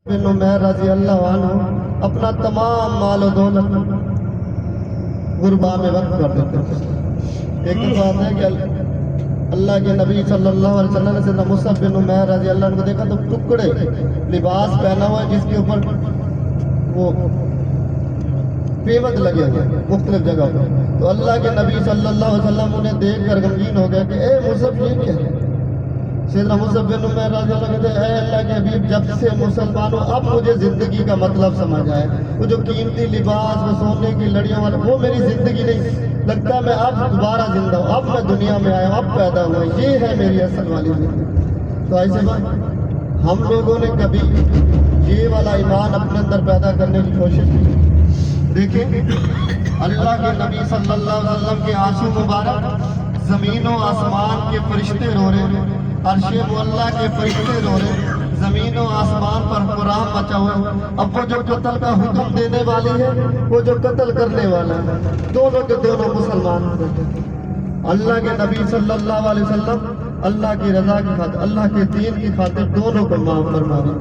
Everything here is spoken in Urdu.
بن عمیر رضی اللہ عنہ اپنا تمام مال و دولت غربا میں وقف کر دیتے تھے۔ ایک دفعہ آتا ہے کہ اللہ کے نبی صلی اللہ علیہ وسلم نے سیدنا مصعب بن عمیر رضی اللہ عنہ کو دیکھا تو ٹکڑے لباس پہنا ہوا ہے جس کے اوپر وہ پیوند لگے ہوئے مختلف جگہ پر۔ تو اللہ کے نبی صلی اللہ علیہ وسلم انہیں دیکھ کر غمگین ہو گیا کہ اے مصعب یہ کیا ہے؟ سیدنا مصعب بن عمیر رضی اللہ عنہ کہتے ہیں اے اللہ کے حبیب جب سے مسلمان ہوں اب مجھے زندگی کا مطلب سمجھ آئے۔ وہ جو قیمتی لباس وہ سونے کی لڑیوں والا وہ میری زندگی نہیں لگتا، میں اب دوبارہ زندہ ہوں، اب میں دنیا میں آیا ہوں، اب پیدا ہوا، یہ ہے میری اصل والی زندگی۔ تو ایسے بات ہم لوگوں نے کبھی یہ والا ایمان اپنے اندر پیدا کرنے کی کوشش کی؟ دیکھیں اللہ کے نبی صلی اللہ علیہ وسلم کے آنسو مبارک زمین و آسمان کے فرشتے رو رہے ہیں، عرش معلیٰ کے فرشتے رو رہے ہیں، زمین و آسمان پر قرآن مچا ہوا ہے۔ اب وہ جو قتل کا حکم دینے والی ہے وہ جو قتل کرنے والا ہے، دونوں کے دونوں مسلمان ہیں۔ اللہ کے نبی صلی اللہ علیہ وسلم اللہ کی رضا کی خاطر، اللہ کے دین کی خاطر دونوں کو معاف فرما دیں۔